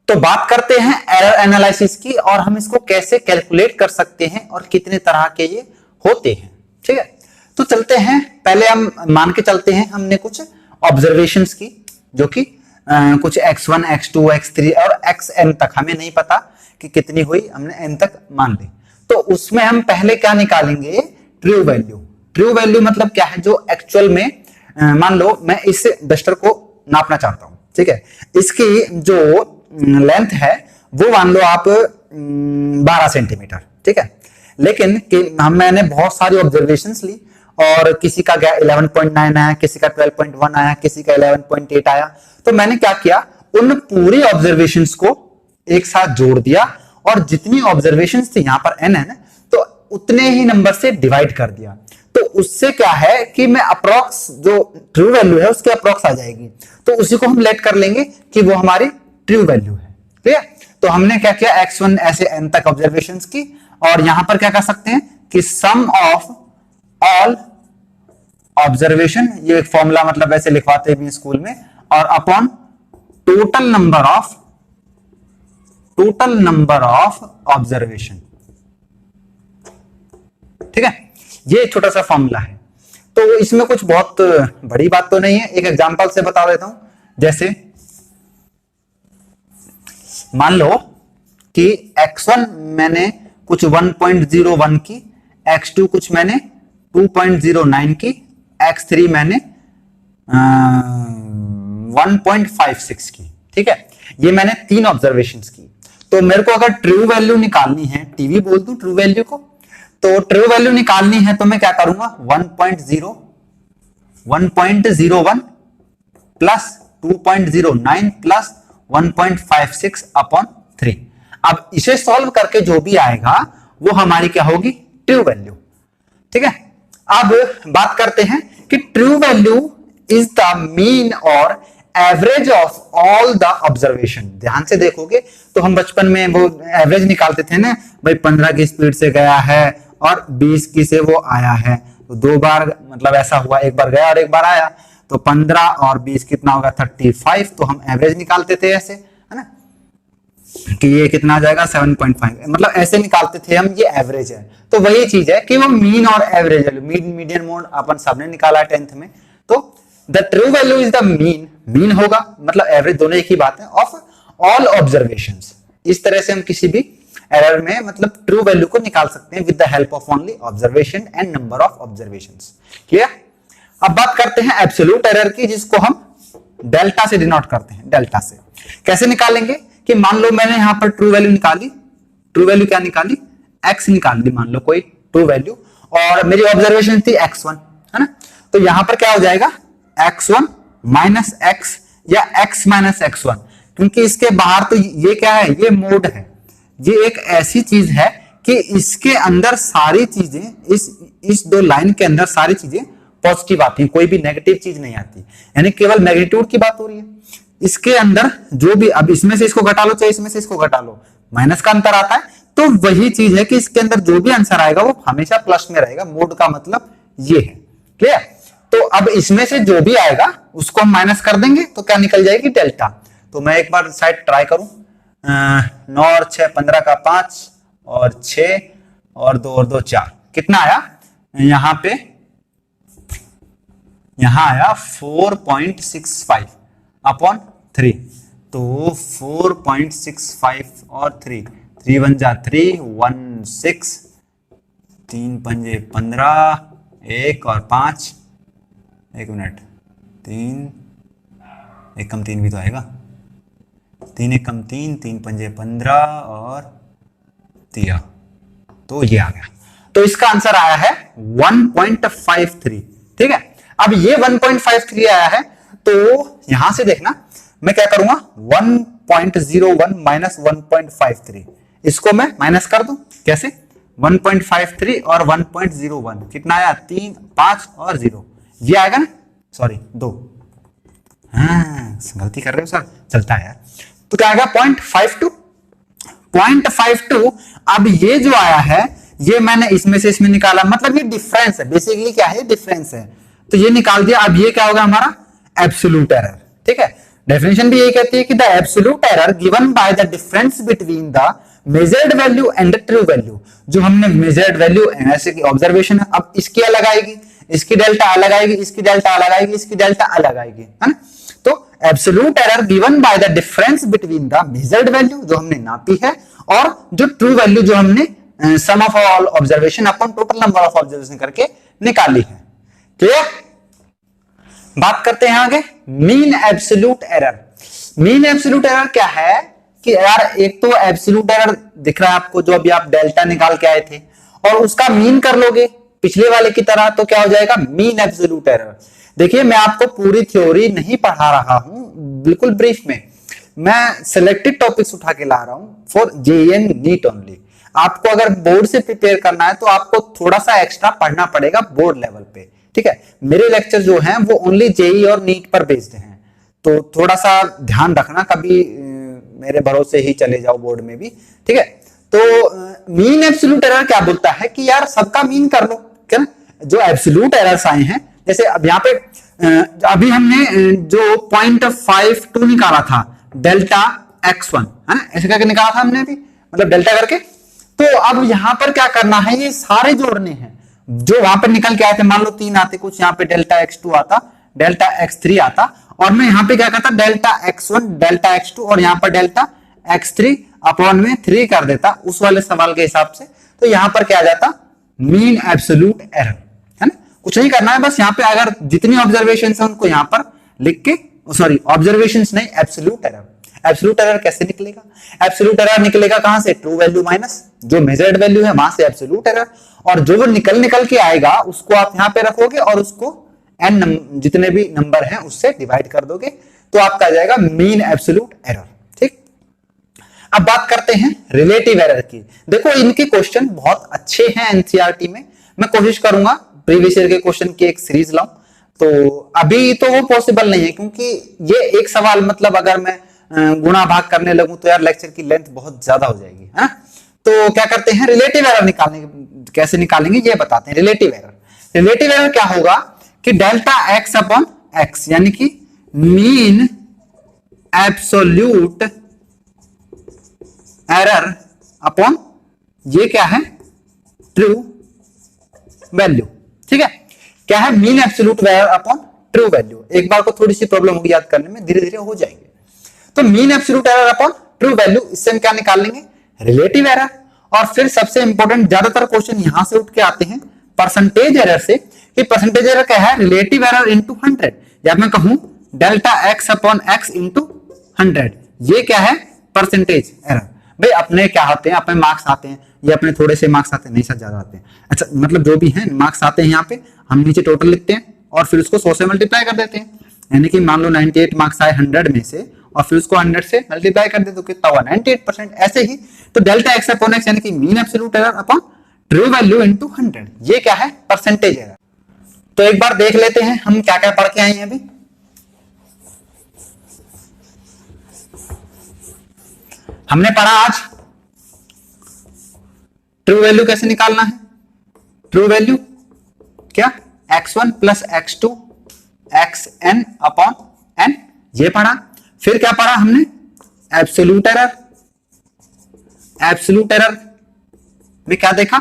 तो बात करते हैं एरर एनालिसिस की, और हम इसको कैसे कैलकुलेट कर सकते हैं और कितने तरह के ये होते हैं। ठीक है, तो चलते हैं, पहले हम मान के चलते हैं हमने कुछ ऑब्जर्वेशंस की, जो कि कुछ x1 x2 x3 और xn तक, हमें नहीं पता कि कितनी हुई, हमने n तक मान ली। तो उसमें हम पहले क्या निकालेंगे, ट्रू वैल्यू। ट्रू वैल्यू मतलब क्या है, जो एक्चुअल में मान लो मैं इस डस्टर को नापना चाहता हूं, ठीक है, इसकी जो लेंथ है वो मान लो आप 12 सेंटीमीटर, ठीक है, लेकिन मैंने बहुत सारी ऑब्जर्वेशंस ली और किसी का 11.9 आया, किसी का 12.1 आया, किसी का 11.8 आया। तो मैंने क्या किया, उन पूरी ऑब्जर्वेशंस को एक साथ जोड़ दिया और जितनी ऑब्जर्वेशंस थी यहां पर n है, तो उतने ही नंबर से डिवाइड कर दिया। तो उससे क्या है कि मैं अप्रॉक्स जो ट्रू वैल्यू है उसके अप्रॉक्स आ जाएगी, तो उसी को हम लेट कर लेंगे कि वो हमारी ट्रू वैल्यू है। ठीक है, तो हमने क्या किया, x1 ऐसे n तक ऑब्जर्वेशंस की, और यहां पर क्या कर सकते हैं कि सम ऑफ ऑल ऑब्जर्वेशन, ये एक फॉर्मूला मतलब ऐसे लिखवाते भी स्कूल में, और upon total number of observation. ठीक है, ये छोटा सा फॉर्मूला है। तो इसमें कुछ बहुत बड़ी बात तो नहीं है, एक एग्जांपल से बता देता हूं। जैसे मान लो कि x1 मैंने कुछ 1.01 की, x2 कुछ मैंने 2.09 की, x3 मैंने 1.56 की। ठीक है, ये मैंने 3 ऑब्जर्वेशंस की। तो मेरे को अगर ट्रू वैल्यू निकालनी है, टीवी बोल दूं ट्रू वैल्यू को, तो ट्रू वैल्यू निकालनी है तो मैं क्या करूंगा, 1.01 प्लस 2.09 प्लस 1.56 अपॉन 3। अब इसे सॉल्व करके जो भी आएगा वो हमारी क्या होगी, ट्रू वैल्यू। ठीक है, अब बात करते हैं कि true value is the mean और average of all the observation. ध्यान से देखोगे तो हम बचपन में वो एवरेज निकालते थे ना, भाई 15 की स्पीड से गया है और 20 की से वो आया है, तो 2 बार मतलब ऐसा हुआ, एक बार गया और एक बार आया, तो 15 और 20 कितना होगा, 35। तो हम एवरेज निकालते थे ऐसे, है ना, कि ये कितना आ जाएगा 7.5, मतलब ऐसे निकालते थे हम, ये एवरेज है। तो वही चीज है कि वो मीन और एवरेज वैल्यू, मीडियन मोड अपन सबने निकाला 10th में। तो the true value is the mean होगा, मतलब एवरेज, दोनों एक ही बात है, ऑफ ऑल ऑब्जर्वेशंस। इस तरह से हम किसी भी एरर में मतलब ट्रू वैल्यू को निकाल सकते हैं with the help of only observation and number of observations. Clear? अब बात करते हैं एब्सोल्यूट एरर की, जिसको हम डेल्टा से डिनोट करते हैं। डेल्टा से कैसे निकालेंगे कि मान लो मैंने यहां पर ट्रू वैल्यू निकाली, ट्रू वैल्यू क्या निकाली, x निकाल ली, मान लो कोई ट्रू वैल्यू, और मेरी ऑब्जर्वेशन थी x1, है ना, तो यहां पर क्या हो जाएगा, x1 माइनस x या x माइनस x1, क्योंकि इसके बाहर तो ये क्या है, ये मोड है, ये एक ऐसी चीज है कि इसके अंदर सारी चीजें, इस 2 लाइन के अंदर सारी चीजें पॉजिटिव आती है, कोई भी नेगेटिव चीज नहीं आती, यानी केवल मैग्नीट्यूड की बात हो रही है। इसके अंदर जो भी, अब इसमें से इसको घटा लो चाहे इसमें से इसको घटा लो, माइनस का अंतर आता है। तो वही चीज है कि इसके अंदर जो भी आंसर आएगा वो हमेशा प्लस में रहेगा, मोड का मतलब ये है। क्लियर? तो अब इसमें से जो भी आएगा उसको हम माइनस कर देंगे, तो क्या निकल जाएगी, डेल्टा। तो मैं एक बार शायद ट्राई करूं, 9 और 6 15 का 5 और 6 और 2 और 2 4, कितना आया, यहां पे यहां आया 4.65 अपॉन 3। तो 4.65 और 3, 3 1 जा 3, 1 6, 3 पंजे 15, 1 और 5, 1 मिनट, 3 1 कम 3 भी तो आएगा, 3 1 कम 3, 3 पंजे 15 और 13, तो ये आ गया। तो इसका आंसर आया है 1.53। ठीक है, अब ये 1.53 आया है, तो यहां से देखना मैं क्या करूंगा, 1.01 माइनस 1.53, इसको मैं माइनस कर दूं, कैसे, 1.53 और 1.01 कितना आया, 3 5 और 0, ये आएगा ना, सॉरी 2, हाँ गलती कर रहे हो सर, चलता है यार। तो क्या आएगा, 0.52। अब ये जो आया है ये मैंने इसमें से इसमें निकाला, मतलब ये डिफरेंस है, बेसिकली क्या है, डिफरेंस है, तो ये निकाल दिया। अब ये क्या होगा हमारा एब्सोल्यूट एरर। ठीक है, डेफिनेशन भी यही कहती है कि the absolute error given by the difference between the measured value and the true value, जो हमने मेजर्ड वैल्यू ऐसे की ऑब्जर्वेशन है, अब इसकी अलग आएगी, इसकी डेल्टा अलग आएगी, इसकी डेल्टा अलग आएगी, इसकी डेल्टा अलग आएगी, है ना। तो absolute error given by the difference between the measured value जो हमने नापी है और जो ट्रू वैल्यू जो हमने sum of all observation upon total number of observation करके निकाली है। क्लियर? बात करते हैं आगे mean absolute error. Mean absolute error क्या है कि यार एक तो एब्सोल्यूट एरर दिख रहा है आपको, जो अभी आप डेल्टा निकाल के आए थे, और उसका मीन कर लोगे पिछले वाले की तरह, तो क्या हो जाएगा मीन एब्सोल्यूट एरर। देखिए मैं आपको पूरी थ्योरी नहीं पढ़ा रहा हूं, बिल्कुल ब्रीफ में मैं सिलेक्टेड टॉपिक्स उठा के ला रहा हूं फॉर जेईई नीट ओनली। आपको अगर बोर्ड से प्रिपेयर करना है तो आपको थोड़ा सा एक्स्ट्रा पढ़ना पड़ेगा बोर्ड लेवल पे, ठीक है। मेरे लेक्चर जो हैं वो ओनली जेईई और नीट पर बेस्ड हैं, तो थोड़ा सा ध्यान रखना, कभी मेरे भरोसे ही चले जाओ बोर्ड में भी, ठीक है। तो मीन एब्सोल्यूट एरर क्या बोलता है कि यार सबका मीन कर लो, क्या जो एब्सोल्यूट एरर्स आए हैं, जैसे अब यहाँ पे अभी हमने जो 0.52 निकाला था डेल्टा x1, है ना, ऐसे करके निकाला था हमने अभी, मतलब डेल्टा करके। तो अब यहाँ पर क्या करना है, ये सारे जोड़ने हैं जो वहां पर निकल के आए थे। मान लो 3 आते कुछ, यहाँ पे डेल्टा x2 आता, डेल्टा x3 आता, और मैं यहाँ पे क्या करता डेल्टा x1 डेल्टा x2 और यहाँ पर डेल्टा x3 अपॉन में 3 कर देता उस वाले सवाल के हिसाब से। तो यहाँ पर क्या आ जाता मीन एब्सोल्यूट एरर, है ना। कुछ नहीं करना है, बस यहाँ पे अगर जितनी ऑब्जर्वेशन है उनको यहाँ पर लिख के, सॉरी ऑब्जर्वेशन नहीं, एब्सोल्यूट एरर। एब्सोल्यूट एरर कैसे निकलेगा? एब्सोल्यूट एरर निकलेगा कहां से? ट्रू वैल्यू माइनस जो मेजर्ड वैल्यू है वहां से एब्सोल्यूट एरर, और जो वो निकल के आएगा उसको आप यहां पे रखोगे और उसको n जितने भी नंबर हैं उससे डिवाइड कर दोगे, तो आपका आ जाएगा मीन एब्सोल्यूट एरर। ठीक, अब बात करते हैं रिलेटिव एरर की। देखो इनके क्वेश्चन बहुत अच्छे हैं एनसीईआरटी में, मैं कोशिश करूंगा प्रीवियस ईयर के क्वेश्चन की एक सीरीज लाऊं। तो अभी तो वो पॉसिबल नहीं है, क्योंकि ये एक सवाल मतलब अगर मैं गुणा भाग करने लगूं तो यार लेक्चर की लेंथ बहुत ज्यादा हो जाएगी, है? तो क्या करते हैं, रिलेटिव एरर निकालने, कैसे निकालेंगे ये बताते हैं। रिलेटिव एरर क्या होगा कि डेल्टा एक्स अपॉन एक्स, यानी कि मीन एब्सोल्यूट एरर अपॉन ये क्या है, ट्रू वैल्यू। ठीक है, क्या है, mean absolute error upon true value. एक बार को थोड़ी सी प्रॉब्लम होगी याद करने में, धीरे धीरे हो जाएंगे। तो mean absolute error upon true value, इससे हम क्या निकाल लेंगे, रिलेटिव एरर। और फिर सबसे इंपॉर्टेंट ज्यादातर क्वेश्चन यहां से उठ के आते हैं परसेंटेज एरर से, कि परसेंटेज एरर क्या है, रिलेटिव एरर इंटू 100, या मैं कहूं delta x upon x into 100, ये क्या है, परसेंटेज एरर। भाई अपने क्या आते हैं, अपने मार्क्स आते हैं, ये अपने थोड़े से मार्क्स आते हैं, नहीं सर ज्यादा आते हैं, अच्छा मतलब जो भी है मार्क्स आते हैं, यहाँ पे हम नीचे टोटल लिखते हैं और फिर उसको 100 से मल्टीप्लाई कर देते हैं। यानी कि मान लो 98 मार्क्स आए 100 में से, और फिर उसको 100 से मल्टीप्लाई कर दे तो कितना हुआ, 98%। ऐसे ही तो डेल्टा एक्स अपॉन एक्स यानी कि mean absolute error upon true value into 100, ये क्या है, परसेंटेज एरर। तो एक बार देख लेते हैं हम क्या क्या पढ़ के आए हैं अभी। हमने पढ़ा आज ट्रू वैल्यू कैसे निकालना है। ट्रू वैल्यू क्या, x1 plus x2 xn upon n, ये पढ़ा। फिर क्या पढ़ा हमने, एब्सोल्यूट एरर। एब्सोल्यूट एरर में क्या देखा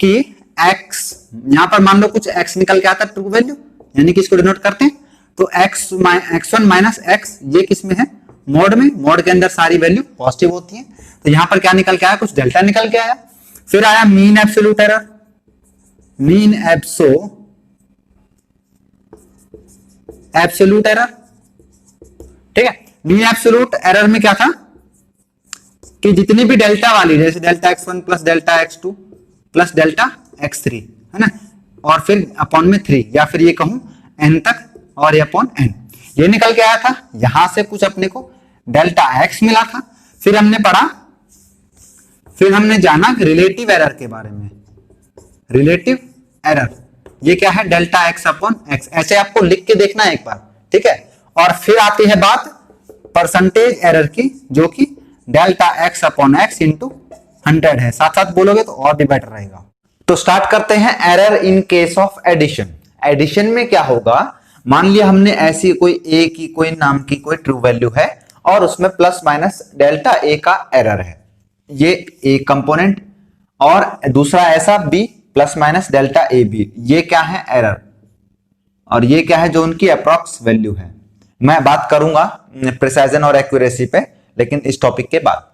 कि x, यहां पर मान लो कुछ x निकल के आता है ट्रू वैल्यू, यानी कि इसको डिनोट करते हैं, तो x1 माइनस x, ये किसमें है, मोड में। मोड के अंदर सारी वैल्यू पॉजिटिव होती है, तो यहां पर क्या निकल के आया, कुछ डेल्टा निकल के आया। फिर आया mean absolute error, mean absolute error. ठीक है, मीन एब्सोल्यूट एरर में क्या था कि जितनी भी डेल्टा वाली, जैसे delta x1 plus delta x2 plus delta x3, है ना, और फिर अपॉन में 3, या फिर ये कहूं n तक और ये अपॉन n, ये निकल के आया था। यहां से कुछ अपने को डेल्टा x मिला था। फिर हमने पढ़ा, फिर हमने जाना रिलेटिव एरर के बारे में। रिलेटिव एरर ये क्या है, डेल्टा एक्स अपॉन एक्स, ऐसे आपको लिख के देखना है एक बार, ठीक है। और फिर आती है बात परसेंटेज एरर की, जो कि delta x upon x into 100 है। साथ साथ बोलोगे तो और भी बेटर रहेगा। तो स्टार्ट करते हैं error in case of addition. Addition में क्या होगा, मान लिया हमने ऐसी कोई ए की कोई नाम की कोई ट्रू वैल्यू है और उसमें प्लस माइनस डेल्टा ए का एरर है, ये ए कंपोनेंट, और दूसरा ऐसा B plus minus delta A B, ये क्या है एरर, और ये क्या है जो उनकी अप्रॉक्स वैल्यू है। मैं बात करूंगा प्रिसाइजन और एक्यूरेसी पे, लेकिन इस टॉपिक के बाद।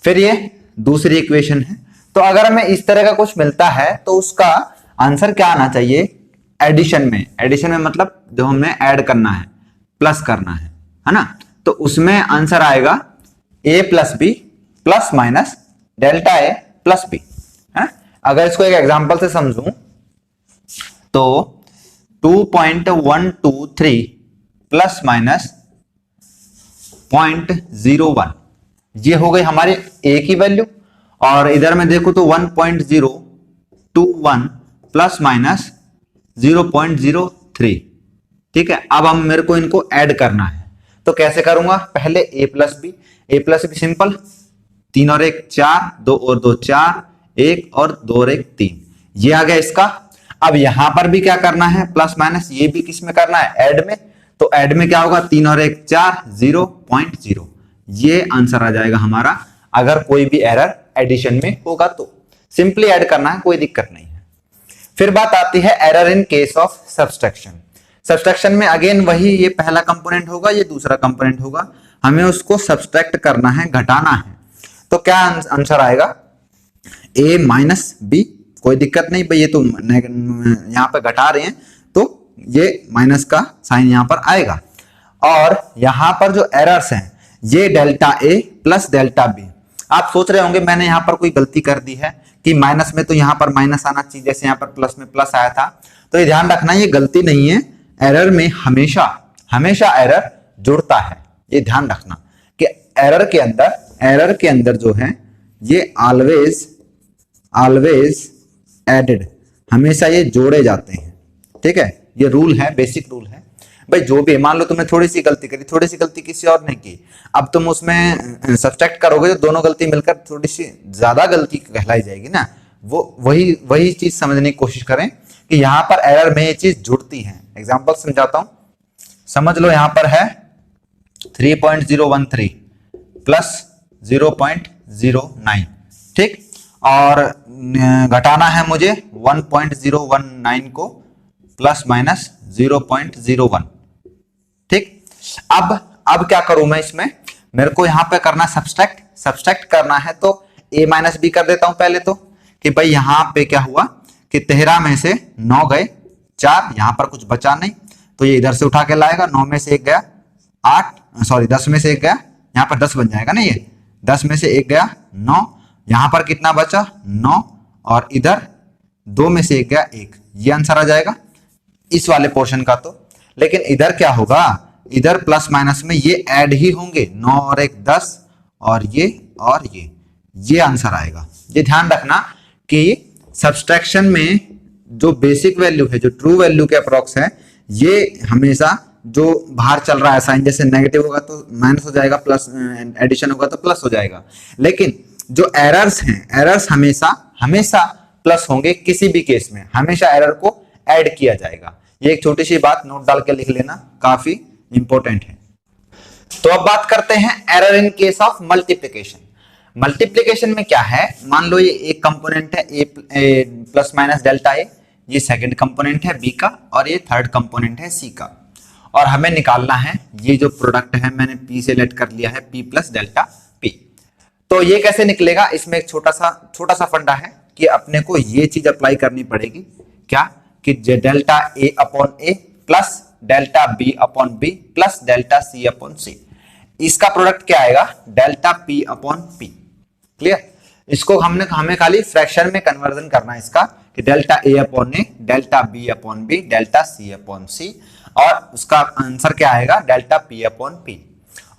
फिर ये दूसरी इक्वेशन है। तो अगर हमें इस तरह का कुछ मिलता है तो उसका आंसर क्या आना चाहिए, एडिशन में। एडिशन में मतलब जो हमें ऐड करना है, प्लस करना है ना, तो उसमें आंसर आएगा A plus B plus minus delta A plus B, है। अगर इसको एक एग्जांपल से समझूं तो 2.123 प्लस माइनस 0.01, ये हो गई हमारे ए की वैल्यू, और इधर में देखो तो 1.021 प्लस माइनस 0.03। ठीक है, अब हम मेरे को इनको ऐड करना है, तो कैसे करूंगा, पहले ए प्लस बी सिंपल, 3 और 1 4, 2 और 2 4, 1 और 2 और 1 3, ये आ गया इसका। अब यहां पर भी क्या करना है, प्लस माइनस, ये भी किस में करना है, ऐड में, तो ऐड में क्या होगा, 3 और 1 4, 0.0, ये आंसर आ जाएगा हमारा। अगर कोई भी एरर एडिशन में होगा तो सिंपली ऐड करना है, कोई दिक्कत नहीं है। फिर बात आती है error in case of subtraction. Subtraction में अगेन वही, ये पहला कंपोनेंट होगा, ये दूसरा कंपोनेंट होगा, हमें उसको सब्सट्रैक्ट करना है, घटाना है। तो क्या आंसर आएगा, ए माइनस बी, कोई दिक्कत नहीं भाई, ये तो यहां पे घटा रहे हैं तो ये माइनस का साइन यहां पर आएगा। और यहां पर जो एरर्स हैं, ये delta A plus delta B. आप सोच रहे होंगे मैंने यहां पर कोई गलती कर दी है कि माइनस में तो यहां पर माइनस आना चाहिए, जैसे यहां पर प्लस में प्लस आया था। तो ये ध्यान रखना, ये गलती नहीं है, एरर में हमेशा हमेशा एरर जुड़ता है, ये ध्यान रखना कि एरर के अंदर जो है ये ऑलवेज एडेड, हमेशा ये जोड़े जाते हैं। ठीक है, ये रूल है, बेसिक रूल है भाई। जो भी मान लो तुमने थोड़ी सी गलती करी, थोड़ी सी गलती किसी और ने की, अब तुम उसमें सब्सट्रैक्ट करोगे तो दोनों गलती मिलकर थोड़ी सी ज्यादा गलती कहलाई जाएगी ना। वो वही चीज समझने की कोशिश करें कि यहां पर एरर में ये चीज जुड़ती है। एग्जांपल समझाता हूं, समझ लो यहां पर है 3.013 प्लस 0.09, ठीक, और घटाना है मुझे 1.019 को प्लस माइनस 0.01, ठीक। अब क्या करूं मैं इसमें, मेरे को यहां पे करना सब्सट्रैक्ट करना है, तो a माइनस बी कर देता हूं पहले, तो कि भाई यहां पे क्या हुआ कि 13 में से 9 गए 4, यहां पर कुछ बचा नहीं, तो ये इधर से उठा के लाएगा, 9 में से 1 गया 8, सॉरी 10 में से 1 गया, यहां पर 10 बन जाएगा ना, ये 10 में से 1 गया 9, यहां पर कितना बचा 9, और इधर 2 में से 1 गया 1, ये आंसर आ जाएगा इस वाले पोर्शन का। तो लेकिन इधर क्या होगा, इधर प्लस माइनस में ये ऐड ही होंगे, 9 और 1 10, और ये आंसर आएगा। ये ध्यान रखना कि सब्सट्रैक्शन में जो बेसिक वैल्यू है, जो ट्रू वैल्यू के अप्रॉक्स है, ये हमेशा जो बाहर चल रहा है साइन, जैसे नेगेटिव होगा तो माइनस हो जाएगा, प्लस एडिशन होगा तो प्लस हो जाएगा। लेकिन जो एरर्स हैं, एरर्स हमेशा प्लस होंगे, किसी भी केस में हमेशा एरर को ऐड किया जाएगा। ये एक छोटी सी बात नोट डाल के लिख लेना, काफी इंपॉर्टेंट है। तो अब बात करते हैं error in case of multiplication. Multiplication में क्या है, मान लो ये एक कंपोनेंट है ए प्लस माइनस डेल्टा ए, ये सेकंड कंपोनेंट है बी का, और ये थर्ड कंपोनेंट है सी का, और हमें निकालना है ये जो प्रोडक्ट है, मैंने पी से लेट कर लिया है पी प्लस डेल्टा पी। तो ये कैसे निकलेगा, इसमें एक छोटा सा फंडा है कि अपने को ये चीज अप्लाई करनी पड़ेगी, क्या कि delta A upon A plus delta B upon B plus delta C upon C, इसका प्रोडक्ट क्या आएगा, delta P upon P. Clear, इसको हमें खाली फ्रैक्शन में कन्वर्जन करना है इसका, कि delta A upon A, delta B upon B, delta C upon C, और उसका आंसर क्या आएगा, डेल्टा पी अपॉन पी।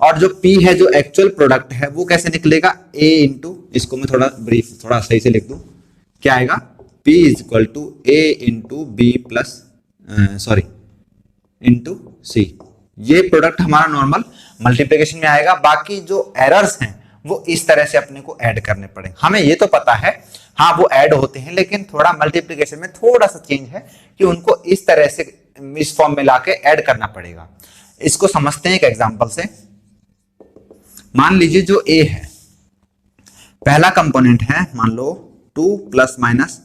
और जो पी है, जो एक्चुअल प्रोडक्ट है, वो कैसे निकलेगा, ए इंटू, इसको मैं थोड़ा सही से लिख दूं, क्या आएगा, P is equal to A into B plus into C. ये प्रोडक्ट हमारा नॉर्मल मल्टीप्लिकेशन में आएगा। बाकी जो एरर्स हैं वो इस तरह से अपने को ऐड करने पड़े। हमें ये तो पता है, हाँ वो ऐड होते हैं, लेकिन थोड़ा मल्टीप्लिकेशन में थोड़ा सा चेंज है कि उनको इस तरह से इस फॉर्म में लाके ऐड करना पड़ेगा। इसको समझते हैं एक एग्जांपल से। मान लीजिए जो ए है, पहला कंपोनेंट है मान लो 2 प्लस माइनस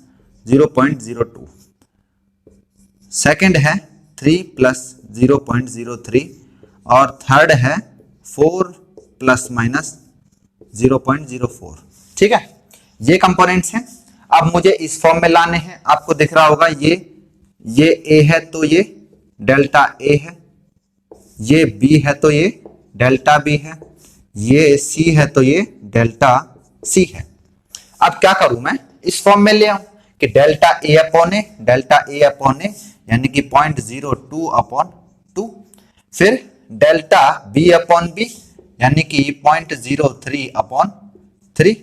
0.02, सेकेंड है 3 प्लस 0.03 और थर्ड है 4 प्लस माइनस 0.04। ठीक है, ये कंपोनेंट्स हैं। अब मुझे इस फॉर्म में लाने हैं। आपको दिख रहा होगा ये ए है तो ये डेल्टा ए है, ये बी है तो ये डेल्टा बी है, ये सी है तो ये डेल्टा सी है। अब क्या करूं मैं, इस फॉर्म में ले आऊं कि डेल्टा ए अपॉन ए यानी कि 0.02 अपॉन 2, फिर डेल्टा बी अपॉन बी यानी कि 0.03 अपॉन 3,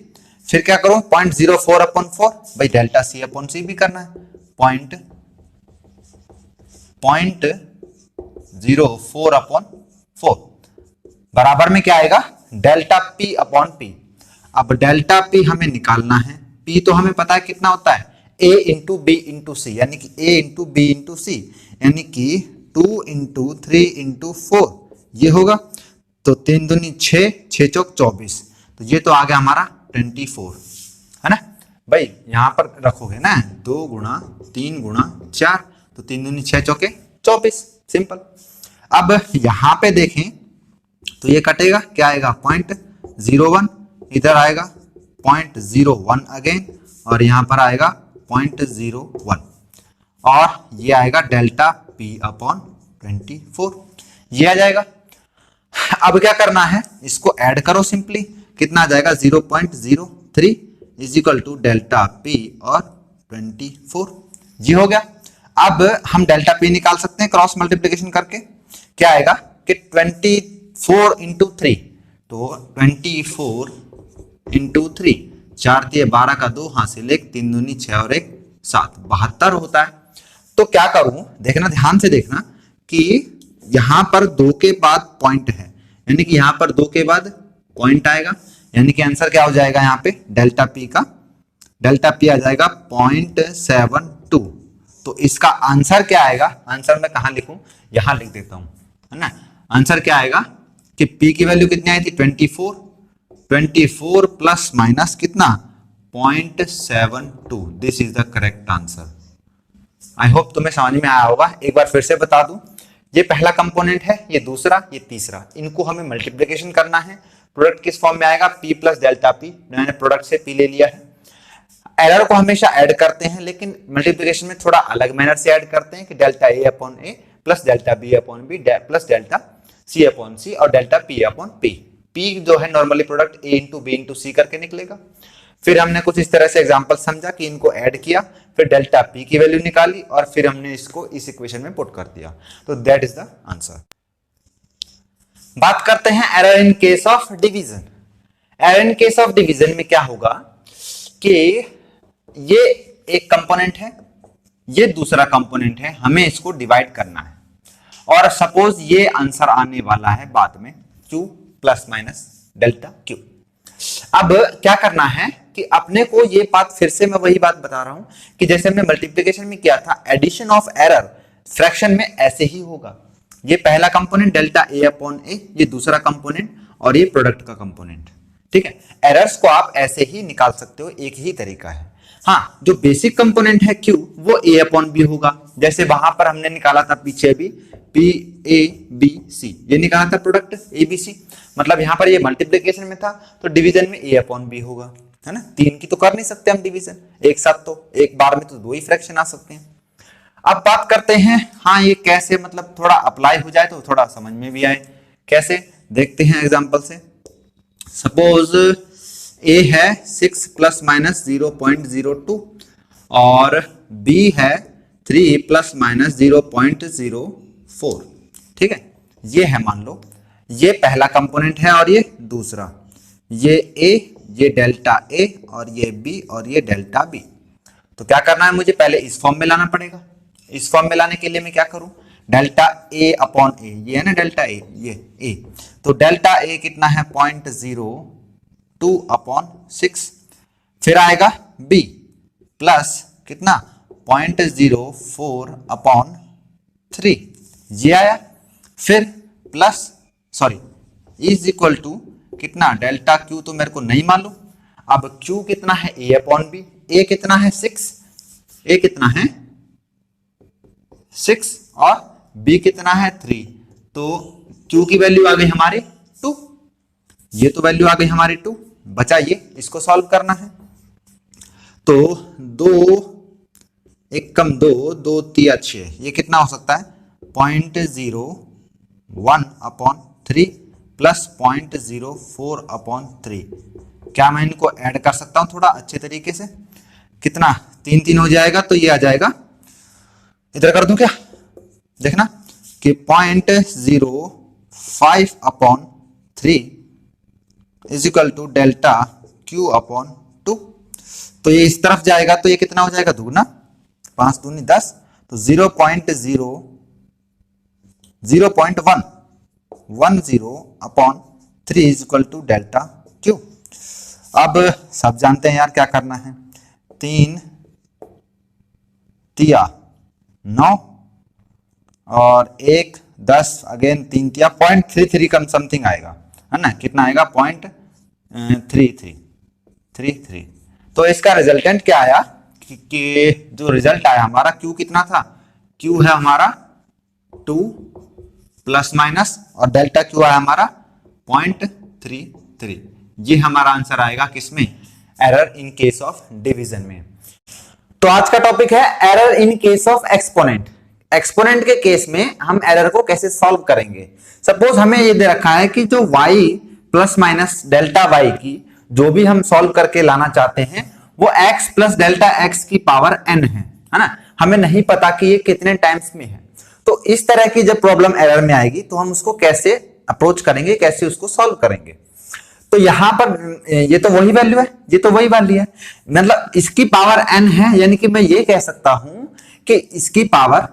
फिर क्या करूं 0.04 अपॉन 4, भाई डेल्टा सी अपॉन सी भी करना है, 0.04 अपॉन 4 बराबर में क्या आएगा डेल्टा पी अपॉन पी। अब डेल्टा पी हमें निकालना है, पी तो हमें पता है कितना होता है a इंटू बी इंटू सी, यानी कि a इंटू बी इंटू सी यानी कि 2 इंटू 3 इंटू 4 ये होगा। तो 3 दूनी 6, 6 चौक 24, तो ये तो आ गया हमारा 24 है ना भाई। यहां पर रखोगे ना 2 गुणा 3 गुणा 4, तो 3 दूनी 6 चौके 24, सिंपल। अब यहां पे देखें तो ये कटेगा, क्या आएगा 0.01, इधर आएगा 0.01 अगेन और यहां पर आएगा 0.01 और ये आएगा डेल्टा पी अपॉन 24, ये आ जाएगा। अब क्या करना है, इसको ऐड करो सिंपली, कितना आ जाएगा 0.03 is equal to delta P और 24, ये हो गया। अब हम डेल्टा पी निकाल सकते हैं क्रॉस मल्टीप्लिकेशन करके, क्या आएगा कि 24 इंटू 3, तो 24 इंटू 3, 4 3 12 का 2 हासिल 1, 3 दूनी 6 और 1 7, 72 होता है। तो क्या करूं, देखना ध्यान से देखना कि यहां पर 2 के बाद पॉइंट है, यानी कि यहां पर 2 के बाद पॉइंट आएगा, यानी कि आंसर क्या हो जाएगा यहाँ पे डेल्टा पी आ जाएगा 0.72। तो इसका आंसर क्या आएगा, आंसर मैं कहां लिखूं, यहां लिख देता हूं, है ना। आंसर क्या आएगा कि पी की वैल्यू कितनी आई थी 24 प्लस माइनस कितना 0.72, this is the correct answer. I hope तुम्हें समझ में आया होगा। एक बार फिर से बता दूं, ये पहला कंपोनेंट है, ये दूसरा, ये तीसरा, इनको हमें मल्टीप्लिकेशन करना है। प्रोडक्ट किस फॉर्म में आएगा, p प्लस डेल्टा पी, मैंने प्रोडक्ट से p ले लिया है। एरर को हमेशा ऐड करते हैं, लेकिन मल्टीप्लिकेशन में थोड़ा अलग मैनर से ऐड करते हैं कि delta a upon a plus delta b upon b plus delta c upon c और delta p upon p। p जो है normally product a into b into c करके निकलेगा। फिर हमने कुछ इस तरह से एग्जांपल समझा कि इनको ऐड किया, फिर डेल्टा p की वैल्यू निकाली और फिर हमने इसको इस इक्वेशन में पुट कर दिया। तो दैट इज द आंसर। बात करते हैं error in case of division. Error in case of division में क्या होगा कि ये एक कंपोनेंट है, ये दूसरा कंपोनेंट है, हमें इसको डिवाइड करना है और सपोज ये आंसर आने वाला है बाद में q plus minus delta q। अब क्या करना है कि अपने को ये बात फिर से मैं वही बात बता रहा हूं कि जैसे हमने मल्टीप्लिकेशन में किया था, एडिशन ऑफ एरर फ्रैक्शन में ऐसे ही होगा। ये पहला कंपोनेंट डेल्टा ए अपॉन ए, ये दूसरा कंपोनेंट और ये प्रोडक्ट का कंपोनेंट। ठीक है, एरर्स को आप ऐसे ही निकाल सकते हो, एक ही तरीका है। हाँ, जो बेसिक कंपोनेंट है Q वो A अपॉन बी होगा, जैसे वहां पर हमने निकाला था पीछे भी PABC, ये निकाला था प्रोडक्ट ABC, मतलब यहाँ पर ये मल्टीप्लिकेशन में था तो डिवीजन में A अपॉन बी होगा, है ना। 3 की तो कर नहीं सकते हम डिवीजन एक साथ, तो एक बार में तो 2 ही फ्रैक्शन आ सकते हैं। अब बात करते हैं, हाँ ये कैसे मतलब थोड़ा अप्लाई हो जाए तो थोड़ा समझ में भी आए, कैसे देखते हैं एग्जांपल से। सपोज A है 6 प्लस माइनस 0.02 और B है 3 प्लस माइनस 0.04। ठीक है, ये है मान लो, ये पहला कंपोनेंट है और ये दूसरा, ये A, ये डेल्टा A और ये B और ये डेल्टा B। तो क्या करना है, मुझे पहले इस फॉर्म में लाना पड़ेगा। इस फॉर्म में लाने के लिए मैं क्या करूं, डेल्टा A अपॉन A, ये है ना डेल्टा A, ये A, तो डेल्टा A कितना है 0.02 अपॉन 6, फिर आएगा B प्लस कितना 0.04 अपॉन 3 ये आया, फिर plus sorry is equal to कितना डेल्टा क्यू तो मेरे को नहीं मालूम। अब क्यू कितना है ए अपॉन बी, ए कितना है 6, ए कितना है 6 और बी कितना है 3, तो क्यू की वैल्यू आ गई हमारी 2, ये तो वैल्यू आ गई हमारी 2। बचा ये, इसको सॉल्व करना है। तो 2 एक कम 2, 2 3 6, ये कितना हो सकता है 0.01 अपॉन 3 प्लस 0.04 अपॉन 3। क्या मैं इनको ऐड कर सकता हूं थोड़ा अच्छे तरीके से? कितना 3 3 हो जाएगा, तो ये आ जाएगा, इधर कर दूं क्या, देखना कि 0.05 upon 3 is equal to delta Q upon 2। तो ये इस तरफ जाएगा तो ये कितना हो जाएगा दुगना, 5 दूनी 10, तो 0.10 upon 3 is equal to delta Q. अब सब जानते हैं यार क्या करना है, 3 तिया 9 और 1 10 अगेन 3 तिया 0.33 कम समथिंग आएगा, है ना, कितना आएगा 0.33। तो इसका रिजल्टेंट क्या आया कि जो रिजल्ट आया हमारा Q कितना था, Q है हमारा 2 प्लस माइनस और डेल्टा Q आया हमारा 0.33। ये हमारा आंसर आएगा किसमें, error in case of division में। तो आज का टॉपिक है error in case of exponent. Exponent के केस में हम एरर को कैसे सॉल्व करेंगे। सपोज हमें ये दे रखा है कि जो y plus minus delta y की जो भी हम सॉल्व करके लाना चाहते हैं वो x प्लस डेल्टा x की पावर n है ना, हमें नहीं पता कि ये कितने टाइम्स में है। तो इस तरह की जब प्रॉब्लम एरर में आएगी तो हम उसको कैसे अप्रोच करेंगे, कैसे उसको सॉल्व करेंगे। तो यहां पर ये तो वही वैल्यू है, ये तो वही वैल्यू है, मतलब इसकी पावर n है, यानी कि मैं ये कह सकता हूं कि इसकी पावर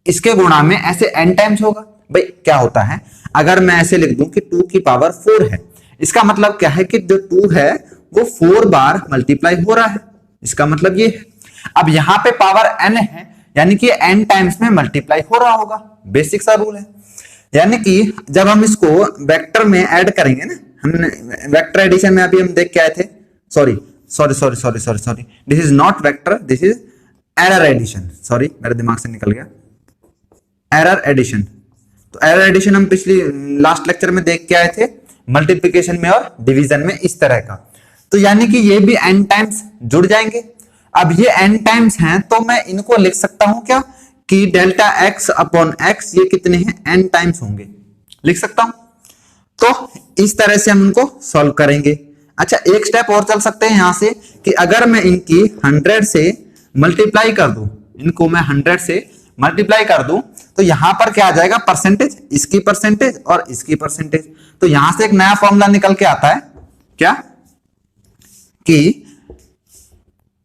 इसके गुणा में ऐसे n टाइम्स होगा। भाई क्या होता है अगर मैं ऐसे लिख दूं कि 2 की पावर 4 है, इसका मतलब क्या है कि जो 2 है वो 4 बार मल्टीप्लाई हो रहा है, इसका मतलब ये है। अब यहां पे पावर n है, यानी कि n टाइम्स में मल्टीप्लाई हो रहा होगा, बेसिक सा रूल है। यानी कि जब हम इसको वेक्टर में ऐड करेंगे ना, हमने वेक्टर एडिशन में अभी हम देख के आए थे, sorry this is not vector, this is error addition, sorry मेरे दिमाग से निकल गया, एरर एडिशन। तो एरर एडिशन हम पिछली लास्ट लेक्चर में देख के आए थे, मल्टीप्लिकेशन में और डिवीजन में इस तरह का। तो यानी कि ये भी n टाइम्स जुड़ जाएंगे। अब ये n टाइम्स हैं तो मैं इनको लिख सकता हूं क्या कि डेल्टा x अपॉन x ये कितने हैं, n टाइम्स होंगे, लिख सकता हूं। तो इस तरह से हम इनको सॉल्व करेंगे। अच्छा एक स्टेप और चल सकते हैं यहां से कि अगर मैं इनकी 100 से मल्टीप्लाई कर दूं, इनको मैं 100 से मल्टीप्लाई कर दूं तो यहां पर क्या आ जाएगा, परसेंटेज, इसकी परसेंटेज और इसकी परसेंटेज। तो यहां से एक नया फॉर्मूला निकल के आता है क्या कि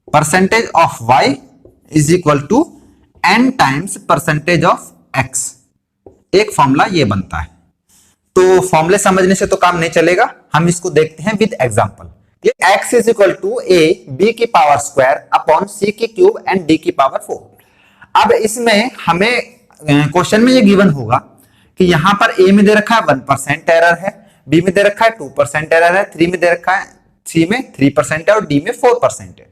percentage of y is equal to n times percentage of x। एक फॉर्मूला ये बनता है। तो फॉर्मूले समझने से तो काम नहीं चलेगा, हम इसको देखते हैं विद एग्जांपल। ये x is equal to a b की पावर स्क्वायर अपॉन c की क्यूब एंड d की पावर 4। अब इसमें हमें क्वेश्चन में ये गिवन होगा कि यहां पर a में दे रखा है 1% एरर है, b में दे रखा है 2% एरर है, 3 में दे रखा है, c में 3% है और d में 4% है।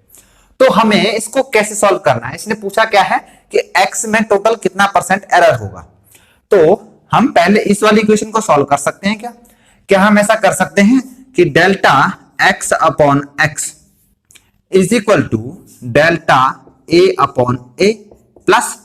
तो हमें इसको कैसे सॉल्व करना है, इसने पूछा क्या है कि x में टोटल कितना परसेंट एरर होगा। तो हम पहले इस वाली इक्वेशन को सॉल्व कर सकते हैं क्या हम ऐसा कर सकते हैं कि delta x upon x is equal to delta a upon a plus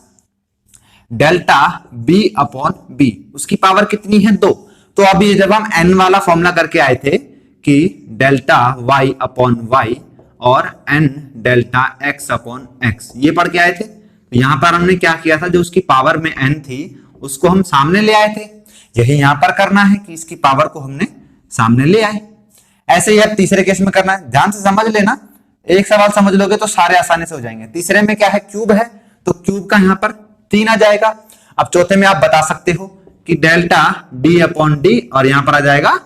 delta b upon b, उसकी पावर कितनी है 2। तो अभी जब हम n वाला फॉर्मूला करके आए थे कि डेल्टा y अपॉन y और n delta x upon x, ये पढ़ के आए थे। तो यहां पर हमने क्या किया था, जो उसकी पावर में n थी उसको हम सामने ले आए थे। यही यहां पर करना है कि इसकी पावर को हमने सामने ले आए। ऐसे ही अब तीसरे केस में करना है, ध्यान से समझ लेना, एक सवाल समझ लोगे तो सारे आसानी से हो जाएंगे। तीसरे में क्या है, क्यूब है, तो क्यूब का यहां पर 3 आ जाएगा। अब चौथे में आप बता सकते हो कि डेल्टा d अपॉन d और यहां पर आ जाएगा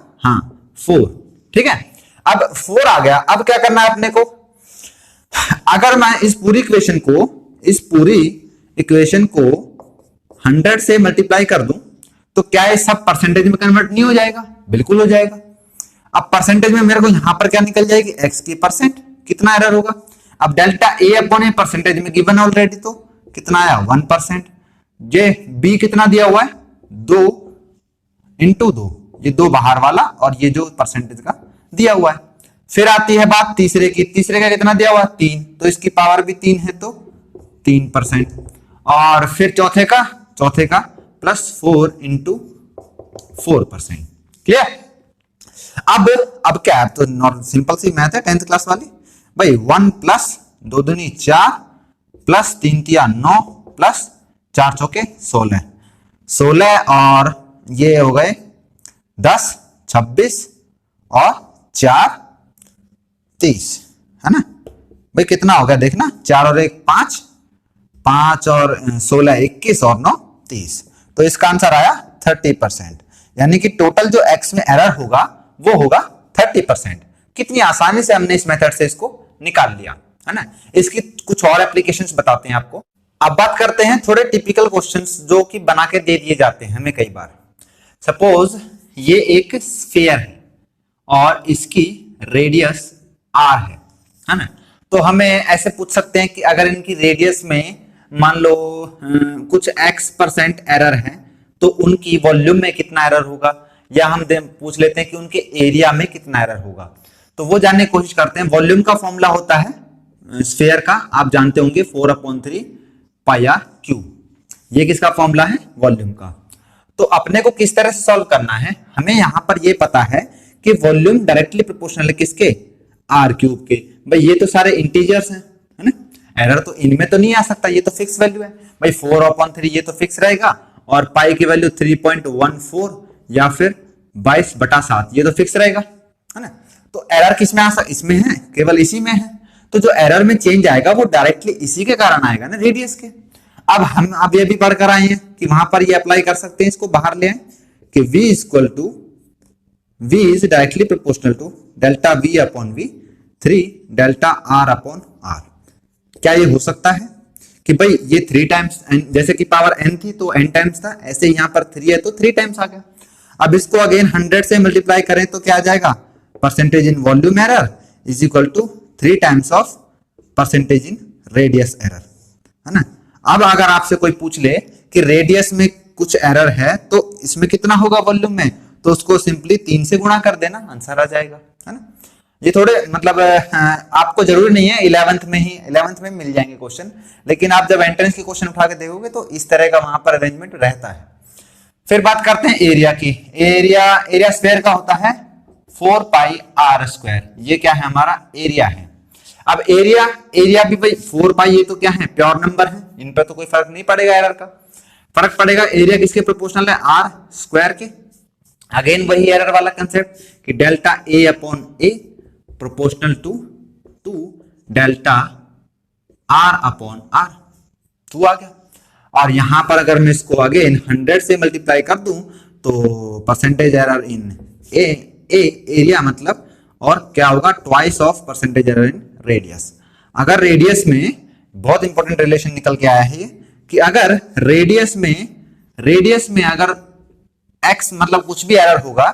4। ठीक है, अब 4 आ गया। अब क्या करना है अपने को, अगर मैं इस पूरी इक्वेशन को 100 से मल्टीप्लाई कर दूं तो क्या ये सब परसेंटेज में कन्वर्ट नहीं हो जाएगा? बिल्कुल हो जाएगा। अब परसेंटेज में मेरे को यहां पर क्या निकल जाएगी? x की परसेंट। कितना एरर होगा? अब delta a upon a percentage में गिवन ऑलरेडी, तो कितना आया? 1%। ये b कितना दिया हुआ है? 2 इंटू 2, ये 2 बाहर वाला और ये जो परसेंटेज का दिया हुआ है। फिर आती है बात तीसरे की। तीसरे का कितना दिया हुआ? 3, तो इसकी पावर भी 3 है तो 3%। और फिर चौथे का प्लस 4 इंटू 4%। क्लियर? अब क्या है? तो सिंपल सी मैथ है 10th क्लास वाली भाई। 1 प्लस 2 दूनी 4 प्लस 3 तिया 9 प्लस 4 चौके 16 और ये हो गए 10, 26 और 4 30, है ना भाई? कितना हो गया देखना, 4 और 1 5, 5 और 16 21 और 9 30। तो इसका आंसर आया 30%। यानी कि टोटल जो x में एरर होगा वो होगा 30%। कितनी आसानी से हमने इस मेथड से इसको निकाल लिया, है ना? इसकी कुछ और एप्लीकेशंस बताते हैं आपको। अब बात करते हैं थोड़े टिपिकल क्वेश्चंस जो कि बना के दे दिए जाते हैं हमें कई बार। सपोज ये एक स्फीयर है और इसकी रेडियस r है ना? तो हमें ऐसे पूछ सकते हैं कि अगर इनकी रेडियस में मान लो कुछ x% एरर है तो उनकी वॉल्यूम में कितना एरर होगा, या हम पूछ लेते हैं कि उनके एरिया में कितना एरर होगा। तो वो जानने की कोशिश करते हैं। वॉल्यूम का फॉर्मूला होता है स्फीयर का, आप जानते होंगे 4/3 पाई r क्यूब। ये किसका फॉर्मूला है? वॉल्यूम का। तो अपने को किस तरह से सॉल्व करना है? हमें यहां पर ये पता है कि वॉल्यूम डायरेक्टली प्रोपोर्शनल है किसके? r क्यूब के। भाई ये तो सारे इंटीजर्स हैं, है ना? एरर तो इनमें तो नहीं आ सकता, ये तो फिक्स वैल्यू है भाई। 4/3 ये तो फिक्स रहेगा और पाई की वैल्यू 3.14 या फिर 22/7 ये तो फिक्स रहेगा, है ना? तो एरर किसमें आ सकता? इसमें है, केवल इसी में है। तो जो एरर में चेंज आएगा वो डायरेक्टली इसी के कारण आएगा ना, रेडियस के। अब ये भी पढ़कर आए हैं कि वहां पर ये अप्लाई कर सकते हैं, इसको बाहर ले आए कि v is directly proportional to delta v upon v 3 delta r upon r। क्या ये हो सकता है कि भाई ये 3 टाइम्स, जैसे कि पावर n थी तो n टाइम्स था, ऐसे यहाँ पर 3 है तो 3 टाइम्स आ गया। अब इसको अगेन 100 से मल्टीप्लाई करें तो क्या आ जाएगा? Percentage in volume error is equal to 3 times of percentage in radius error, है ना? अब अगर आपसे कोई पूछ ले कि रेडियस में कुछ एरर है तो इसमें कितना होगा वॉल्यूम में, तो उसको सिंपली 3 से गुणा कर देना, आंसर आ जाएगा, है ना? ये थोड़े मतलब आपको जरूरी नहीं है 11th में मिल जाएंगे क्वेश्चन, लेकिन आप जब एंट्रेंस के क्वेश्चन उठा के देखोगे तो इस तरह का वहां पर अरेंजमेंट रहता है। फिर बात करते हैं एरिया की। एरिया स्क्वायर का होता है 4 पाई r स्क्वायर। ये क्या है? हमारा एरिया है। अब एरिया भी भाई 4 पाई, ये तो क्या है? प्योर नंबर है, इन पर तो कोई फर्क नहीं पड़ेगा एरर का। फर्क पड़ेगा एरिया किसके प्रोपोर्शनल है? r स्क्वायर के। अगेन वही एरर वाला कंसेप्ट कि delta a upon a proportional to delta r upon r। 2 आ गया। और यहां पर अगर मैं इसको अगेन 100 से मल्टीप्लाई कर दूं तो परसेंटेज एरर इन एरिया मतलब, और क्या होगा? Twice of percentage error in radius. अगर रेडियस में बहुत इंपॉर्टेंट रिलेशन निकल के आया है कि अगर रेडियस में अगर x मतलब कुछ भी एरर होगा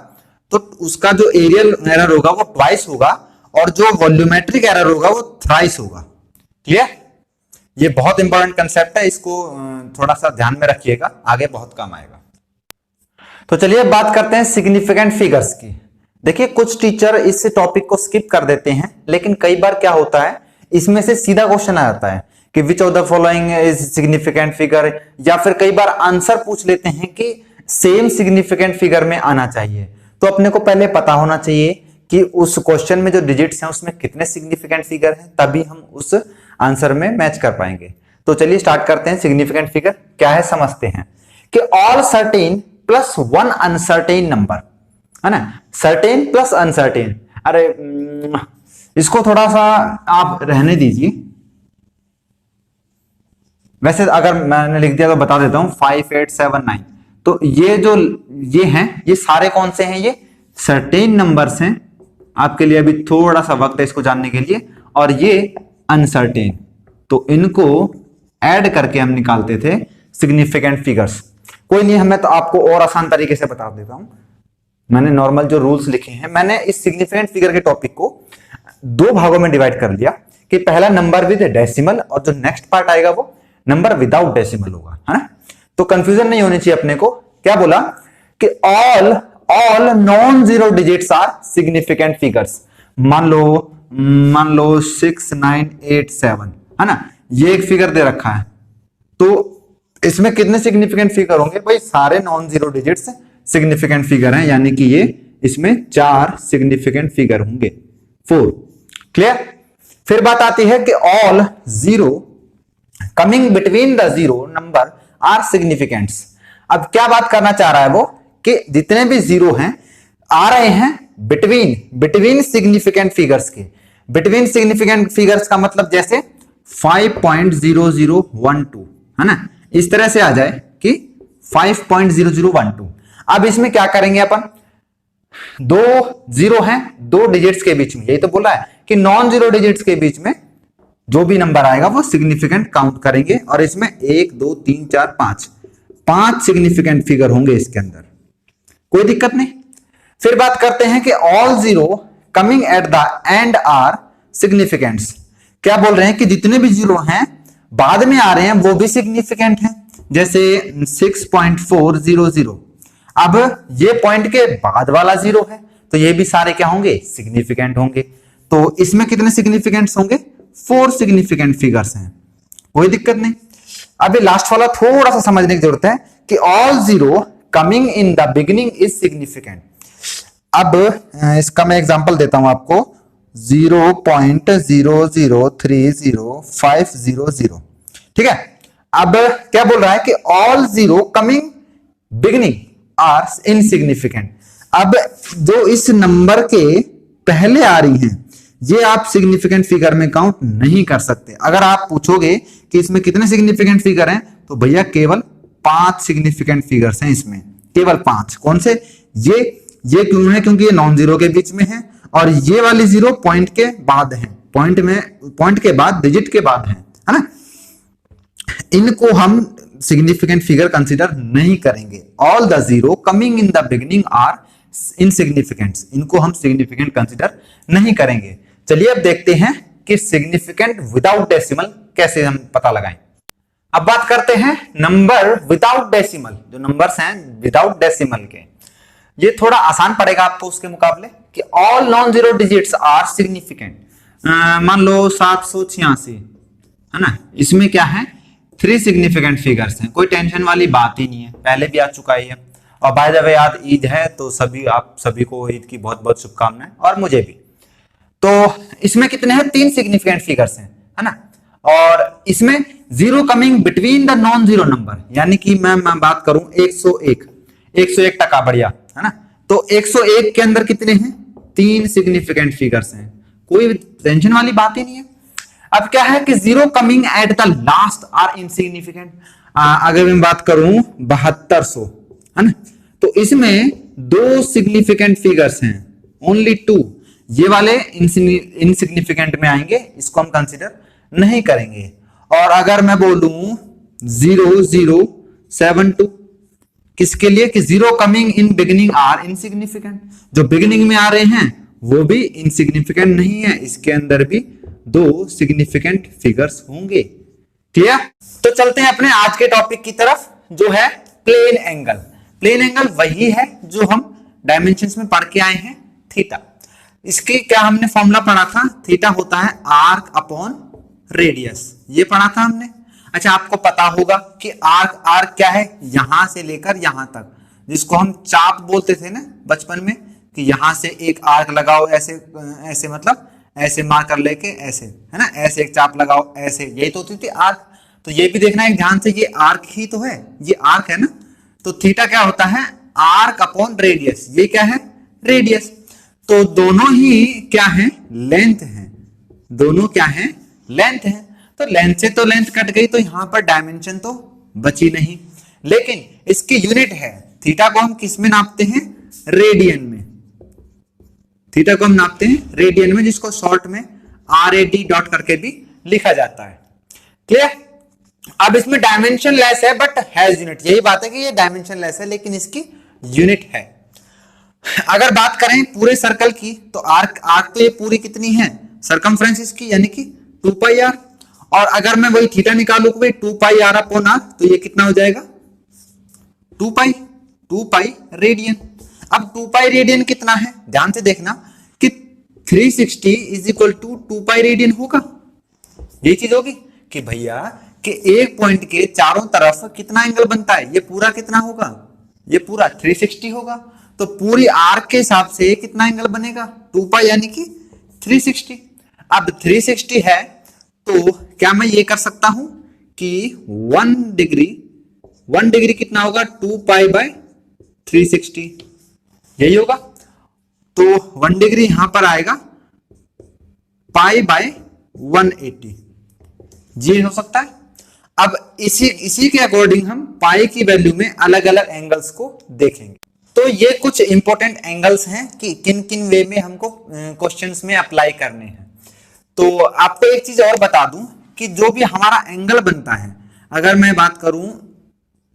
तो उसका जो एरियल एरर होगा वो ट्वाइस होगा और जो वॉल्यूमेट्रिक एरर होगा वो थ्राइस होगा। क्लियर? ये बहुत इंपॉर्टेंट कंसेप्ट है, इसको थोड़ा सा ध्यान में रखिएगा, आगे बहुत काम आएगा। तो चलिए अब बात करते हैं सिग्निफिकेंट फिगर्स की। देखिए कुछ टीचर इस टॉपिक को स्किप कर देते हैं, लेकिन कई बार क्या होता है इसमें से सीधा क्वेश्चन आ जाता है कि which of the following is significant figure, या फिर कई बार आंसर पूछ लेते हैं कि सेम सिग्निफिकेंट फिगर में आना चाहिए। तो अपने को पहले पता होना चाहिए कि उस क्वेश्चन में जो डिजिट्स हैं उसमें कितने सिग्निफिकेंट फिगर हैं, तभी हम उस आंसर में मैच कर पाएंगे। तो चलिए स्टार्ट करते हैं। सिग्निफिकेंट फिगर क्या है समझते हैं कि all certain plus 1 uncertain number, है ना? सर्टेन प्लस अनसर्टेन, अरे इसको थोड़ा सा आप रहने दीजिए। वैसे अगर मैंने लिख दिया तो बता देता हूं 5 8 7 9। तो ये हैं, ये सारे कौन से हैं? ये सर्टेन नंबर्स हैं। आपके लिए अभी थोड़ा सा वक्त है इसको जानने के लिए। और ये अनसर्टेन, तो इनको ऐड करके हम निकालते थे सिग्निफिकेंट फिगर्स। कोई नहीं, हमें तो आपको और आसान तरीके से बता देता हूं। मैंने नॉर्मल जो रूल्स लिखे हैं, मैंने इस सिग्निफिकेंट फिगर के टॉपिक को दो भागों में डिवाइड कर दिया कि पहला नंबर विद डेसिमल और जो नेक्स्ट पार्ट आएगा वो नंबर विदाउट डेसिमल होगा, है ना। तो कंफ्यूजन नहीं होनी चाहिए अपने को। क्या बोला कि all non zero digits are significant figures. मान लो 6 9 8 7, है ना, ये एक फिगर दे रखा है, तो इसमें कितने सिग्निफिकेंट फिगर होंगे भाई? सारे non zero digits significant figure हैं, यानी कि ये इसमें 4 सिग्निफिकेंट फिगर होंगे, 4। क्लियर? फिर बात आती है कि all zero coming between the zero number are significants. अब क्या बात करना चाह रहा है वो कि जितने भी जीरो हैं आ रहे हैं बिटवीन सिग्निफिकेंट फिगर्स के। बिटवीन सिग्निफिकेंट फिगर्स का मतलब जैसे 5.0012, है ना, इस तरह से आ जाए कि 5.0012। अब इसमें क्या करेंगे अपन? दो जीरो हैं दो डिजिट्स के बीच में, यही तो बोला है कि नॉन जीरो डिजिट्स के बीच में जो भी नंबर आएगा वो सिग्निफिकेंट काउंट करेंगे, और इसमें 1 2 3 4 5 सिग्निफिकेंट फिगर होंगे इसके अंदर, कोई दिक्कत नहीं। फिर बात करते हैं कि all zero coming at the end are significants. क्या बोल रहे हैं कि जितने भी जीरो हैं बाद में आ रहे हैं वो भी सिग्निफिकेंट हैं, जैसे 6.400। अब ये पॉइंट के बाद वाला जीरो है तो ये भी सारे क्या होंगे? सिग्निफिकेंट होंगे। तो इसमें कितने सिग्निफिकेंट्स होंगे? 4 सिग्निफिकेंट फिगर्स हैं, कोई दिक्कत नहीं। अभी लास्ट वाला थोड़ा सा समझने की जरूरत है कि all zero coming in the beginning is significant. अब इसका मैं एग्जांपल देता हूं आपको, 0.0030500, ठीक है। अब क्या बोल रहा है कि all zero coming beginning are insignificant. अब जो इस नंबर के पहले आ रही हैं ये आप सिग्निफिकेंट फिगर में काउंट नहीं कर सकते। अगर आप पूछोगे कि इसमें कितने सिग्निफिकेंट फिगर हैं, तो भैया केवल 5 सिग्निफिकेंट फिगर्स हैं इसमें, केवल 5। कौन से? ये क्यों है? क्योंकि ये नॉन जीरो के बीच में है, और ये वाली जीरो पॉइंट के बाद है, पॉइंट के बाद, डिजिट के बाद है ना। इनको हम सिग्निफिकेंट फिगर कंसीडर नहीं करेंगे। All the zero coming in the beginning are insignificants, इनको हम सिग्निफिकेंट कंसीडर नहीं करेंगे। चलिए अब देखते हैं कि सिग्निफिकेंट विदाउट डेसिमल कैसे हम पता लगाएं। अब बात करते हैं नंबर विदाउट डेसिमल, जो नंबर्स हैं विदाउट डेसिमल के। ये थोड़ा आसान पड़ेगा आपको उसके मुकाबले कि all non zero digits are significant. मान लो 786, है ना, इसमें क्या है? 3 सिग्निफिकेंट फिगर्स हैं, कोई टेंशन वाली बात ही नहीं है, पहले भी आ चुका है। और बाय द वे आज ईद है, तो आप सभी को ईद की बहुत बहुत शुभकामनाएं, और मुझे भी। तो इसमें कितने हैं? 3 सिग्निफिकेंट फिगर्स हैं, है ना। और इसमें zero coming between the non zero number, यानी कि मैं बात करूं 101 टका, बढ़िया, है ना। तो 101 के अंदर कितने हैं? 3 सिग्निफिकेंट फिगर्स हैं, कोई टेंशन वाली बात ही नहीं है। अब क्या है कि zero coming at the last are insignificant. अगर मैं बात करूं 7200, है ना, तो इसमें 2 सिग्निफिकेंट फिगर्स हैं, ओनली 2। ये वाले इनसिग्निफिकेंट में आएंगे, इसको हम कंसीडर नहीं करेंगे। और अगर मैं बोलूं 0072, किसके लिए? कि zero coming in beginning are insignificant, जो बिगिनिंग में आ रहे हैं वो भी इनसिग्निफिकेंट नहीं है, इसके अंदर भी 2 सिग्निफिकेंट फिगर्स होंगे। क्लियर? तो चलते हैं अपने आज के टॉपिक की तरफ, जो है प्लेन एंगल। प्लेन एंगल वही है जो हम डायमेंशंस में पढ़ के आए हैं, थीटा। इसकी क्या हमने फॉर्मूला पढ़ा था? थीटा होता है आर्क अपॉन रेडियस, ये पढ़ा था हमने। अच्छा, आपको पता होगा कि आर्क क्या है? यहां से लेकर यहां तक, जिसको हम चाप बोलते थे ना बचपन में, कि यहां से एक आर्क लगाओ ऐसे मतलब ऐसे मार्कर लेके ऐसे, है ना, ऐसे एक चाप लगाओ ऐसे, यही तो होती थी आर्क। तो ये भी देखना है ध्यान से, ये आर्क ही तो है, ये आर्क है ना। तो थीटा क्या होता है? Arc upon radius. ये क्या है? रेडियस। तो दोनों ही क्या है? लेंथ है। दोनों क्या है? लेंथ है। तो लेंथ से तो लेंथ कट गई, तो यहां पर डायमेंशन तो बची नहीं, लेकिन इसकी यूनिट है। थीटा को हम किस में नापते हैं? रेडियन में। थीटा को हम नापते हैं रेडियन में, जिसको शॉर्ट में RAD डॉट करके भी लिखा जाता है। क्लियर? अब इसमें डायमेंशन लेस है बट हैज यूनिट, यही बात है कि ये डायमेंशन लेस है लेकिन इसकी यूनिट है। अगर बात करें पूरे सर्कल की तो आर्क आर्क तो ये पूरी कितनी है, सरकमफ्रेंस इसकी यानी कि 2 पाई आर, और अगर मैं वही थीटा निकालू भाई 2 पाई आर अपॉन आर तो ये कितना हो जाएगा 2 पाई रेडियन। अब 2 पाई रेडियन कितना है, ध्यान से देखना कि 360 is equal to 2 pi radian होगा। ये चीज होगी कि भैया कि एक पॉइंट के चारों तरफ कितना एंगल बनता है, ये पूरा कितना होगा, ये पूरा 360 होगा, तो पूरी आर्क के हिसाब से कितना एंगल बनेगा 2 पाई यानी कि 360। अब 360 है तो क्या मैं ये कर सकता हूं कि 1 डिग्री कितना होगा 2 पाई बाय 360, यही होगा। तो 1 डिग्री यहां पर आएगा पाई बाय 180, ये हो सकता है। अब इसी के अकॉर्डिंग हम पाई की वैल्यू में अलग अलग एंगल्स को देखेंगे। तो ये कुछ इंपॉर्टेंट एंगल्स हैं कि किन किन वे में हमको क्वेश्चंस में अप्लाई करने हैं। तो आपको एक चीज और बता दूं कि जो भी हमारा एंगल बनता है, अगर मैं बात करूं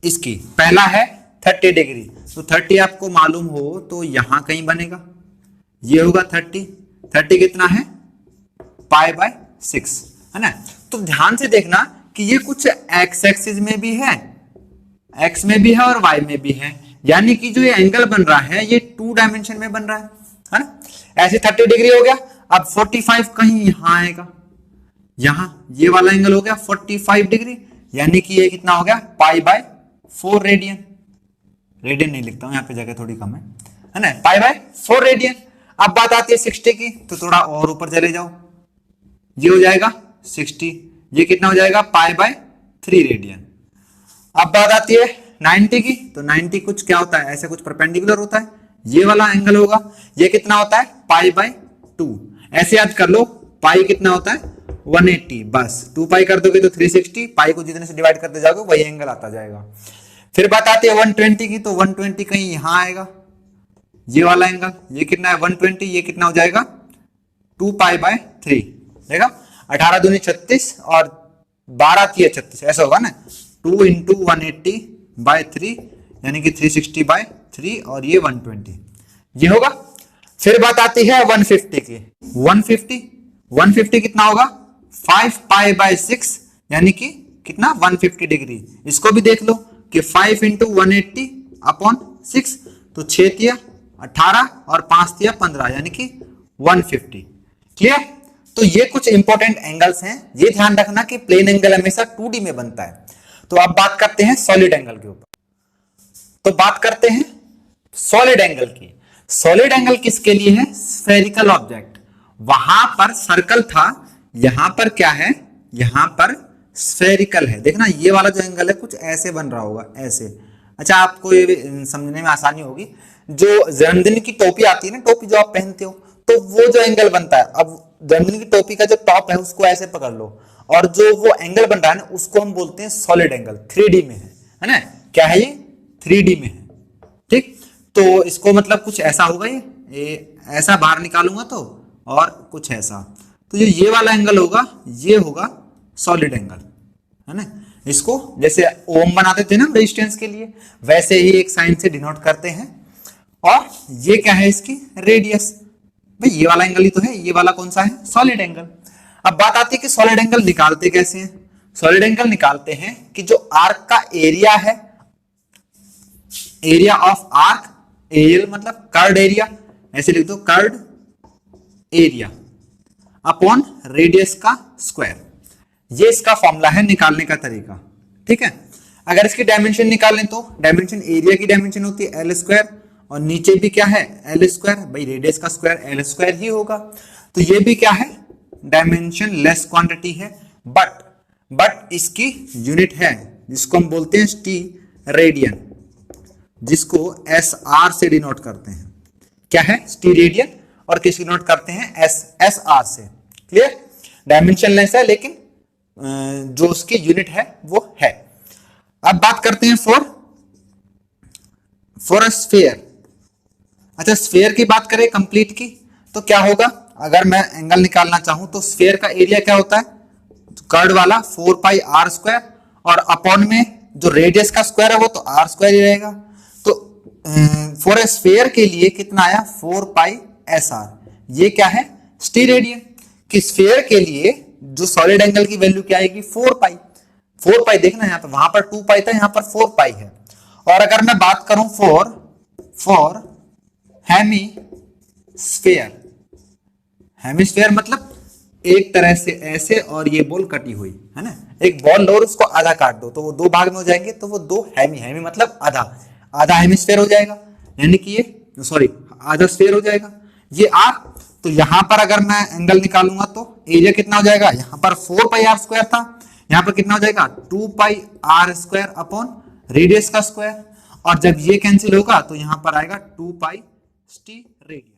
इसकी, पहला है 30 डिग्री, तो 30 आपको मालूम हो तो यहां कहीं बनेगा, ये होगा 30 कितना है पाई बाय 6, है ना। तो ध्यान से देखना कि ये कुछ एक्स एक्सिस में भी है, एक्स में भी है और वाई में भी है, यानी कि जो ये एंगल बन रहा है ये 2 डायमेंशन में बन रहा है ना। ऐसे 30 डिग्री हो गया। अब 45 कहीं यहां आएगा, यहां ये वाला एंगल हो गया 45 डिग्री, यानी कि ये कितना हो गया पाई बाय 4 रेडियन। रेडियन नहीं लिखता हूं यहाँ पे, जगह थोड़ी कम है ना, पाई बाय 4 रेडियन। अब बात आती है 60 की, तो थोड़ा और ऊपर चले जाओ, ये हो जाएगा 60, ये कितना हो जाएगा पाई बाय 3 रेडियन। अब बात आती है 90 की, तो 90 कुछ क्या होता है, ऐसे कुछ परपेंडिकुलर होता है, ये वाला एंगल होगा, ये कितना होता है पाई बाय 2। ऐसे याद कर लो पाई कितना होता है 180, बस 2 पाई कर दोगे तो 360, पाई को जितने से डिवाइड करते जाओगे वही एंगल आता जाएगा। फिर बात आती है 120 की, तो 120 कहीं यहां आएगा, ये वाला एंगल, ये कितना है 120, ये कितना हो जाएगा 2 पाई बाय 3, देखा 18 दूनी 36 और 12 3 36, ऐसा होगा ना, 2 इंटू 180 बाय 3 यानी कि 360 बाय 3 और ये 120, ये होगा। फिर बात आती है 150 की, 150 कितना होगा 5 पाई बाय 6 यानी कि कितना 150 डिग्री। इसको भी देख लो कि 5 इंटू 180 अपॉन 6, तो 6 तिया 18 और 5 तिया 15 यानी कि 150। क्लियर। तो ये कुछ इंपॉर्टेंट एंगल्स हैं, ये ध्यान रखना कि प्लेन एंगल हमेशा 2D में बनता है। तो अब बात करते हैं सॉलिड एंगल के ऊपर। तो बात करते हैं सॉलिड एंगल की। सॉलिड एंगल किसके लिए है, स्फेरिकल ऑब्जेक्ट, वहां पर सर्कल था, यहां पर क्या है, यहां पर स्फेरिकल है। देखना ये वाला जो एंगल है कुछ ऐसे बन रहा होगा, ऐसे। अच्छा आपको ये समझने में आसानी होगी, जो जन्मदिन की टोपी आती है ना, टोपी जो आप पहनते हो, तो वो जो एंगल बनता है, अब जन्मदिन की टोपी का जो टॉप है उसको ऐसे पकड़ लो, और जो वो एंगल बन रहा है ना उसको हम बोलते हैं सॉलिड एंगल, 3D में है ना। क्या है ये 3D में है, ठीक। तो इसको मतलब कुछ ऐसा होगा, ये ऐसा बाहर निकालूंगा तो, और कुछ ऐसा, तो ये वाला एंगल होगा, ये होगा सॉलिड एंगल, है ना। इसको जैसे ओम बनाते थे ना रेजिस्टेंस के लिए, वैसे ही एक साइन से डिनोट करते हैं। और ये क्या है इसकी रेडियस, भाई ये वाला एंगल ही तो है, ये वाला कौन सा है सॉलिड एंगल। अब बात आती है कि सॉलिड एंगल निकालते कैसे हैं। सॉलिड एंगल निकालते हैं कि जो आर्क का एरिया है, एरिया ऑफ आर्क, एरियल मतलब कर्ड एरिया, ऐसे लिख दो कर्ड एरिया अपॉन रेडियस का स्क्वायर, ये इसका फॉर्मूला है निकालने का तरीका, ठीक है। अगर इसकी डायमेंशन निकालें तो डायमेंशन एरिया की डायमेंशन होती है एल स्क्वायर, और नीचे भी क्या है एल स्क्वायर, भाई रेडियस का स्क्वायर एल स्क्वायर ही होगा। तो ये भी क्या है डायमेंशन लेस क्वांटिटी है, बट इसकी यूनिट है जिसको हम बोलते हैं टी रेडियन, जिसको एस आर से डिनोट करते हैं। क्या है टी रेडियन, और किसकी नोट करते हैं एस आर से। क्लियर। डायमेंशन लेस है लेकिन जो उसकी यूनिट है वो है। अब बात करते हैं फॉर अ स्फीयर। अच्छा स्फीयर की बात करें कंप्लीट की, तो क्या होगा, अगर मैं एंगल निकालना चाहूं तो स्फीयर का एरिया क्या होता है कर्ड वाला 4 पाई आर स्क्वायर, और अपॉन में जो रेडियस का स्क्वायर है वो तो आर स्क्वायर ही रहेगा। तो फॉर ए स्फीयर के लिए कितना आया 4 पाई एस आर। ये क्या है स्टीरेडियन कि स्फीयर के लिए जो सॉलिड एंगल की वैल्यू क्या आएगी 4 पाई। 4 पाई देखना यहाँ पे, वहां पर 2 पाई था, यहाँ पर 4 पाई है। और अगर मैं बात करूं फॉर हेमीस्फीयर, हेमीस्फीयर मतलब एक तरह से ऐसे और ये बॉल कटी हुई है ना, एक बॉल लो और उसको आधा काट दो तो वो दो भाग में हो जाएंगे, तो वो दो हेमी मतलब आधा, आधा हेमीस्फीयर हो जाएगा, यानी कि ये सॉरी आधा स्फीयर हो जाएगा। ये आर, तो यहां पर अगर मैं एंगल निकालूंगा तो एरिया कितना हो जाएगा, यहां पर 4 पाई आर स्क्वायर था, यहां पर कितना हो जाएगा 2 पाई आर स्क्वायर अपॉन रेडियस का स्क्वायर, और जब ये कैंसिल होगा तो यहां पर आएगा 2 पाई टी रेडियन।